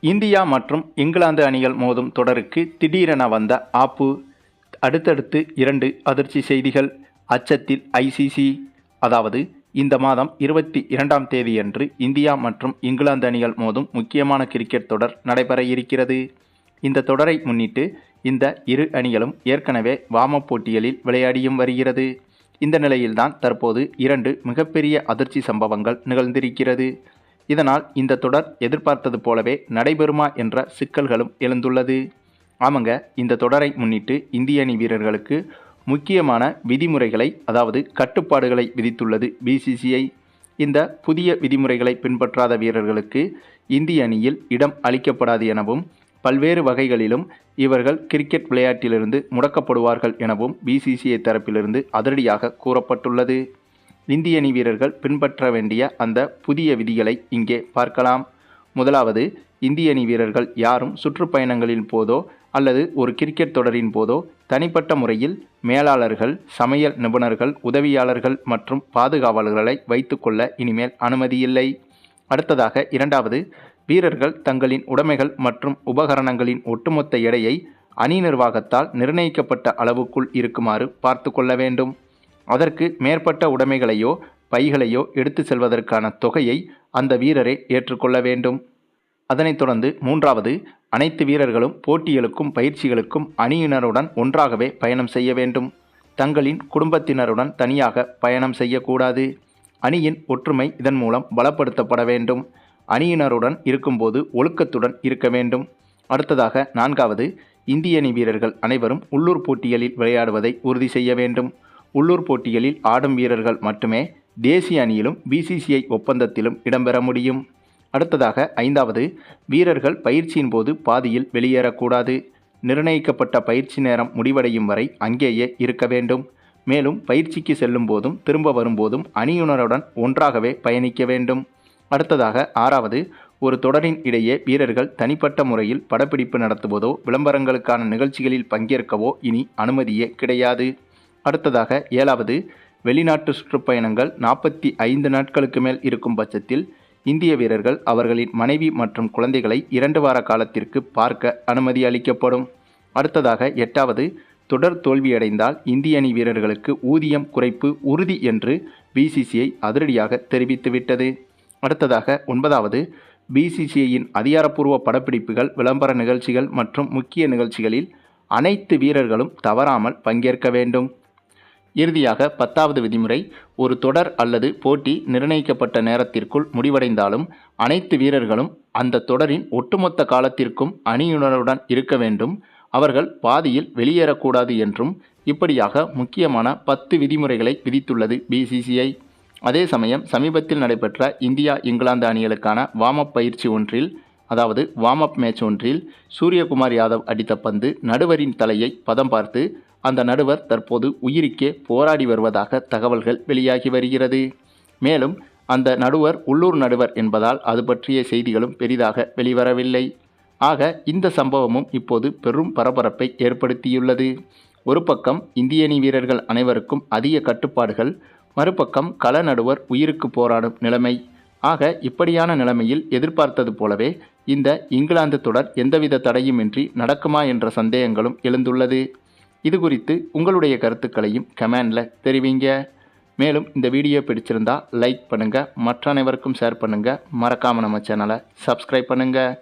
India மற்றும் இங்கிலாந்து அணிகள் மோதும் தொடருக்கு திடீரென வந்த ஆப்பு. அடுத்தடுத்து 2 அதிர்ச்சி செய்திகள். அச்சத்தில் ஐசிசி. அதாவது இந்த மாதம் 22ஆம் தேதியன்று இந்தியா மற்றும் இங்கிலாந்து அணிகள் மோதும் முக்கியமான கிரிக்கெட் தொடர் நடைபெற இருக்கிறது. இந்த தொடரை முன்னிட்டு இந்த இரு அணிகளும் ஏற்கனவே வார்ம் அப் போட்டிகளில் விளையாடியும் வருகிறது. இந்த நிலையில்தான் தற்போது 2 மிகப்பெரிய அதிர்ச்சி சம்பவங்கள் நிகழ்ந்திருக்கிறது. இதனால் இந்த தொடர் எதிர்பார்த்தது போலவே நடைபெறுமா என்ற சிக்கல்களும் எழுந்துள்ளது. ஆமாங்க, இந்த தொடரை முன்னிட்டு இந்திய அணி வீரர்களுக்கு முக்கியமான விதிமுறைகளை, அதாவது கட்டுப்பாடுகளை விதித்துள்ளது பிசிசிஐ. இந்த புதிய விதிமுறைகளை பின்பற்றாத வீரர்களுக்கு இந்திய அணியில் இடம் அளிக்கப்படாது எனவும், பல்வேறு வகைகளிலும் இவர்கள் கிரிக்கெட் விளையாட்டிலிருந்து முடக்கப்படுவார்கள் எனவும் பிசிசிஐ தரப்பிலிருந்து அதிரடியாக கூறப்பட்டுள்ளது. இந்திய அணி வீரர்கள் பின்பற்ற வேண்டிய அந்த புதிய விதிகளை இங்கே பார்க்கலாம். முதலாவது, இந்திய அணி வீரர்கள் யாரும் சுற்றுப்பயணங்களின் போதோ அல்லது ஒரு கிரிக்கெட் தொடரின் போதோ தனிப்பட்ட முறையில் மேலாளர்கள், சமையல் நிபுணர்கள், உதவியாளர்கள் மற்றும் பாதுகாவலர்களை வைத்துக்கொள்ள இனிமேல் அனுமதியில்லை. அடுத்ததாக, இரண்டாவது, வீரர்கள் தங்களின் உடைமைகள் மற்றும் உபகரணங்களின் ஒட்டுமொத்த எடையை அணி நிர்வாகத்தால் நிர்ணயிக்கப்பட்ட அளவுக்குள் இருக்குமாறு பார்த்து கொள்ள வேண்டும். அதற்கு மேற்பட்ட உடைமைகளையோ பைகளையோ எடுத்து செல்வதற்கான தொகையை அந்த வீரரே ஏற்றுக்கொள்ள வேண்டும். அதனைத் தொடர்ந்து மூன்றாவது, அனைத்து வீரர்களும் போட்டிகளுக்கும் பயிற்சிகளுக்கும் அணியினருடன் ஒன்றாகவே பயணம் செய்ய வேண்டும். தங்களின் குடும்பத்தினருடன் தனியாக பயணம் செய்யக்கூடாது. அணியின் ஒற்றுமை இதன் மூலம் பலப்படுத்தப்பட வேண்டும். அணியினருடன் இருக்கும்போது ஒழுக்கத்துடன் இருக்க வேண்டும். அடுத்ததாக நான்காவது, இந்திய அணி வீரர்கள் அனைவரும் உள்ளூர் போட்டிகளில் விளையாடுவதை உறுதி செய்ய வேண்டும். உள்ளூர் போட்டிகளில் ஆடும் வீரர்கள் மட்டுமே தேசிய அணியிலும் பிசிசிஐ ஒப்பந்தத்திலும் இடம்பெற முடியும். அடுத்ததாக ஐந்தாவது, வீரர்கள் பயிற்சியின் போது பாதியில் வெளியேறக்கூடாது. நிர்ணயிக்கப்பட்ட பயிற்சி நேரம் முடிவடையும் வரை அங்கேயே இருக்க வேண்டும். மேலும் பயிற்சிக்கு செல்லும் போதும் திரும்ப வரும்போதும் அணியினருடன் ஒன்றாகவே பயணிக்க வேண்டும். அடுத்ததாக ஆறாவது, ஒரு தொடரின் இடையே வீரர்கள் தனிப்பட்ட முறையில் படப்பிடிப்பு நடத்துவதோ விளம்பரங்களுக்கான நிகழ்ச்சிகளில் பங்கேற்கவோ இனி அனுமதியே கிடையாது. அடுத்ததாக ஏழாவது, வெளிநாட்டு சுற்றுப்பயணங்கள் 45 நாட்களுக்கு மேல் இருக்கும் பட்சத்தில் இந்திய வீரர்கள் அவர்களின் மனைவி மற்றும் குழந்தைகளை 2 வார காலத்திற்கு பார்க்க அனுமதி அளிக்கப்படும். அடுத்ததாக எட்டாவது, தொடர் தோல்வியடைந்தால் இந்திய அணி வீரர்களுக்கு ஊதியம் குறைப்பு உறுதி என்று பிசிசிஐ அதிரடியாக தெரிவித்துவிட்டது. அடுத்ததாக ஒன்பதாவது, பிசிசிஐயின் அதிகாரப்பூர்வ படப்பிடிப்புகள், விளம்பர நிகழ்ச்சிகள் மற்றும் முக்கிய நிகழ்ச்சிகளில் அனைத்து வீரர்களும் தவறாமல் பங்கேற்க வேண்டும். இறுதியாக 10வது விதிமுறை, ஒரு தொடர் அல்லது போட்டி நிர்ணயிக்கப்பட்ட நேரத்திற்குள் முடிவடைந்தாலும் அனைத்து வீரர்களும் அந்த தொடரின் ஒட்டுமொத்த காலத்திற்கும் அணியினருடன் இருக்க வேண்டும். அவர்கள் பாதியில் வெளியேறக்கூடாது என்றும் இப்படியாக முக்கியமான 10 விதிமுறைகளை விதித்துள்ளது பிசிசிஐ. அதே சமயம் சமீபத்தில் நடைபெற்ற இந்தியா இங்கிலாந்து அணிகளுக்கான வார்ம் அப் பயிற்சி ஒன்றில், அதாவது வார்ம் அப் மேட்ச் ஒன்றில் சூரியகுமார் யாதவ் அடித்த பந்து நடுவரின் தலையை பதம் பார்த்து அந்த நடுவர் தற்போது உயிருக்கே போராடி வருவதாக தகவல்கள் வெளியாகி வருகிறது. மேலும் அந்த நடுவர் உள்ளூர் நடுவர் என்பதால் அது பற்றிய செய்திகளும் பெரிதாக வெளிவரவில்லை. ஆக இந்த சம்பவமும் இப்போது பெரும் பரபரப்பை ஏற்படுத்தியுள்ளது. ஒரு பக்கம் இந்திய அணி வீரர்கள் அனைவருக்கும் அதிக கட்டுப்பாடுகள், மறுபக்கம் கள நடுவர் உயிருக்கு போராடும் நிலைமை. ஆக இப்படியான நிலைமையில் எதிர்பார்த்தது போலவே இந்த இங்கிலாந்து தொடர் எந்தவித தடையுமின்றி நடக்குமா என்ற சந்தேகங்களும் எழுந்துள்ளது. இது குறித்து உங்களுடைய கருத்துக்களையும் கமெண்டில் தெரிவிங்க. மேலும் இந்த வீடியோ பிடிச்சிருந்தா லைக் பண்ணுங்கள், மற்ற அனைவருக்கும் ஷேர் பண்ணுங்கள், மறக்காமல் நம்ம சேனலை சப்ஸ்கிரைப் பண்ணுங்கள்.